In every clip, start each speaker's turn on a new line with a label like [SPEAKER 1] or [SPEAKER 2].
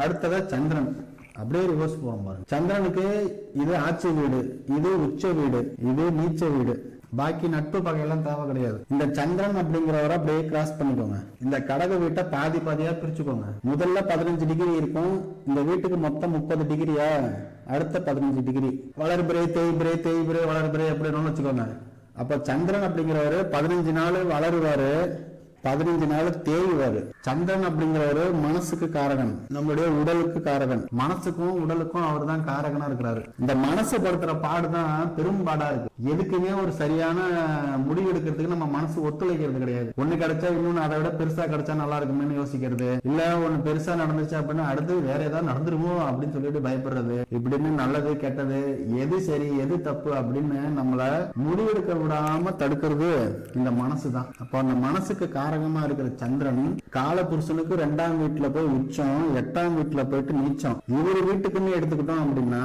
[SPEAKER 1] அடுத்ததா சந்திரன். அப்படியே ரிவர்ஸ் போறோம் பாருங்க. சந்திரனுக்கு இது ஆட்சி வீடு, இது உச்ச வீடு, இது நீச்ச வீடு. பாக்கி நட்பு பகையெல்லாம் தேவை கிடையாது. இந்த சந்திரன் அப்படிங்கிறவரை அப்படியே கிராஸ் பண்ணிக்கோங்க. இந்த கடக வீட்டை பாதி பாதியா பிரிச்சுக்கோங்க. முதல்ல 15 டிகிரி இருக்கும். இந்த வீட்டுக்கு மொத்தம் 30 டிகிரியா, அடுத்த 15 டிகிரி. வளர்பிறை தேய்பிறை தேய்பிறை வளர்பிறை அப்படின்னு வச்சுக்கோங்க. அப்ப சந்திரன் அப்படிங்கிறவரு 15 நாள் வளருவாரு, 15 நாள் தேய்வாரு. சந்திரன் அப்படிங்கிறவரு மனசுக்கு காரகன், நம்மளுடைய உடலுக்கு காரகன். மனசுக்கும் உடலுக்கும் அவர் தான் காரகனா இருக்கிறாரு. இந்த மனசு படுத்துற பாடுதான் பெரும்பாடா இருக்கு. எதுக்குமே ஒரு சரியான முடிவு எடுக்கிறதுக்கு நம்ம மனசு ஒத்துழைக்கிறது கிடையாது. ஒண்ணு கிடைச்சா இன்னொன்னு அதை விட பெருசா கிடைச்சா நல்லா இருக்குமே யோசிக்கிறது, இல்ல ஒண்ணு பெருசா நடந்துச்சு அப்படின்னா அடுத்து வேற ஏதாவது நடந்துருமோ அப்படின்னு சொல்லிட்டு பயப்படுறது. இப்படின்னு நல்லது கெட்டது, எது சரி எது தப்பு அப்படின்னு நம்மள முடிவெடுக்க விடாம தடுக்கிறது இந்த மனசு தான். அப்போ அந்த மனசுக்கு காரகமா இருக்கிற சந்திரன் காலபுருஷனுக்கு 2ஆம் வீட்டுல போய் உச்சம், 8ஆம் வீட்டுல போயிட்டு நீச்சம். இவரு வீட்டுக்குன்னு எடுத்துக்கிட்டோம் அப்படின்னா,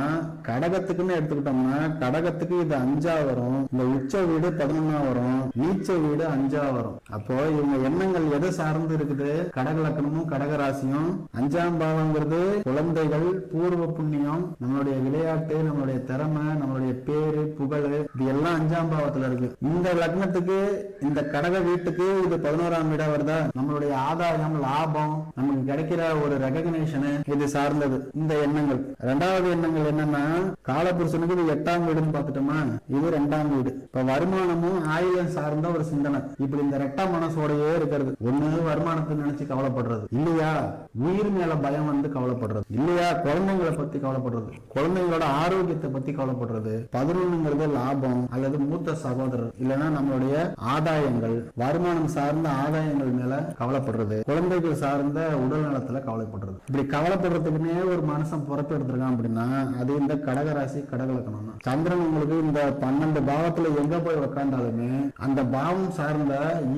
[SPEAKER 1] கடகத்துக்குன்னு எடுத்துக்கிட்டோம்னா, கடகத்துக்கு இது 5ஆ வரும், இந்த உச்ச வீடு 11ஆ வரும், நீச்ச வீடு 5ஆ வரும். அப்போ இவங்க எண்ணங்கள் எதை சார்ந்து இருக்குது? கடக லக்னமும் கடக ராசியும். 5ஆம் பாவங்கிறது குழந்தைகள், பூர்வ புண்ணியம், நம்மளுடைய விளையாட்டு, நம்மளுடைய திறமை, நம்மளுடைய பேரு புகழ், இது எல்லாம் 5ஆம் பாவத்துல இருக்கு. இந்த லக்னத்துக்கு இந்த கடக வீட்டுக்கு இது 11ஆம் வீடா வருதா? நம்மளுடைய ஆதாயம், லாபம், நமக்கு கிடைக்கிற ஒரு ரெகக்னேஷன் இது சார்ந்தது இந்த எண்ணங்கள். 2வது எண்ணங்கள் என்னன்னா, காலபுருஷனுக்கு இது 8ஆம் வீடுன்னு பாத்துட்டோமா, இது 2ஆம் வீடு. இப்ப வருமானமும் ஆயுதம் சார்ந்த ஒரு சிந்தனை. இப்படி இந்த ரெட்டா மனசோடையே இருக்கிறது. ஒண்ணு வருமானத்தை நினைச்சு கவலைப்படுறது இல்லையா, உயிர் மேல பயம் வந்து கவலைப்படுறது இல்லையா, குழந்தைங்களை பத்தி கவலைப்படுறது, குழந்தைங்களோட ஆரோக்கியத்தை பத்தி கவலைப்படுறது. 11ங்கிறது லாபம் அல்லது மூத்த சகோதரர், இல்லைன்னா நம்மளுடைய ஆதாயங்கள், வருமானம் சார்ந்த ஆதாயங்கள் மேல கவலைப்படுறது, குழந்தைகள் சார்ந்த உடல் நலத்துல கவலைப்படுறது. இப்படி கவலைப்படுறதுக்குன்னே ஒரு மனுஷன் பொறுப்பு எடுத்திருக்கான் அப்படின்னா அது இந்த கடகராசி கடக லக்னம் தான். சந்திரன் உங்களுக்கு இந்த 12 பாவத்துல எங்க போய் உட்கார்ந்தாலுமே அந்த பாவம் சார்ந்த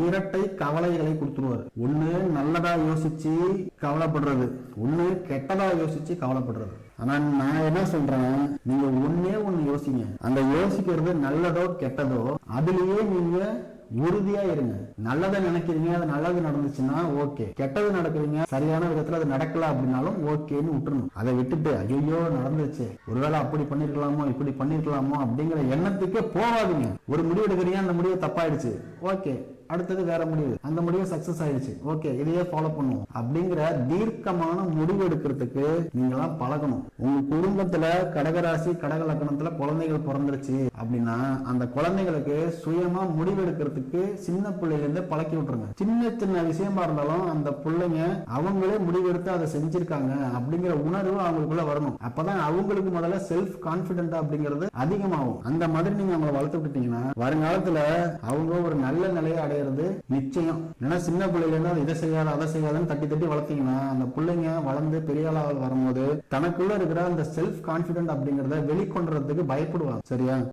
[SPEAKER 1] இரட்டை கவலைகளை கொடுத்துருவாரு. ஒண்ணு நல்லதா யோசிச்சு கவலைப்படுறது, ஒண்ணு கெட்டதா யோசிச்சு கவலைப்படுறது. ஆனா நான் என்ன சொல்றேன், நீங்க ஒண்ணு யோசிங்க. அந்த யோசிக்கிறது நல்லதோ கெட்டதோ அதுலயே நீங்க உறுதியா இருங்க. நல்லதை நினைக்கிறீங்க, அது நல்லது நடந்துச்சுன்னா ஓகே, கெட்டது நடக்கிறீங்க சரியான விதத்துல அது நடக்கல அப்படின்னாலும் ஓகேன்னு விட்டுறணும். அதை விட்டுட்டு ஐயோ நடந்துச்சு, ஒருவேளை அப்படி பண்ணிருக்கலாமோ இப்படி பண்ணிருக்கலாமோ அப்படிங்கிற எண்ணத்துக்கே போகாதீங்க. ஒரு முடிவு எடுக்கிறீங்க, அந்த முடிவு தப்பாயிடுச்சு, ஓகே அடுத்தது வேற முடிவு, அந்த முடிவு சக்சஸ் ஆயிடுச்சு, ஓகே இதையே ஃபாலோ பண்ணுவோம் அப்படிங்கிற தீர்க்கமான முடிவு எடுக்கிறதுக்கு நீங்களாம் பழகணும். உங்க குடும்பத்துல கடகராசி கடக லக்னத்துல குழந்தைகள் பிறந்துருச்சு அப்படின்னா அந்த குழந்தைகளுக்கு சுயமா முடிவு எடுக்கிறதுக்கு சின்ன பிள்ளைல இருந்து பழக்கி விட்டுருங்க. சின்ன சின்ன விஷயமா இருந்தாலும் அந்த பிள்ளைங்க அவங்களே முடிவெடுத்து அதை செஞ்சிருக்காங்க அப்படிங்கிற உணர்வு அவங்களுக்குள்ள வரணும். அப்பதான் அவங்களுக்கு முதல்ல செல்ஃப் கான்பிடென்ட் அப்படிங்கிறது அதிகமாகும். அந்த மாதிரி நீங்க அவங்களை வளர்த்து விட்டுட்டீங்கன்னா வருங்காலத்துல அவங்க ஒரு நல்ல நிலையை அடையிறது நிச்சயம். ஏன்னா சின்ன பிள்ளைல இருந்து இதை செய்யாத அதை செய்யாதுன்னு தட்டி தட்டி வளர்த்தீங்கன்னா அந்த பிள்ளைங்க வளர்ந்து பெரிய ஆளாக வரும்போது தனக்குள்ள இருக்கிற அந்த செல்ஃப் கான்பிடென்ட் அப்படிங்கறத வெளிக்கொண்டுறதுக்கு பயப்படுவாங்க. சரியா?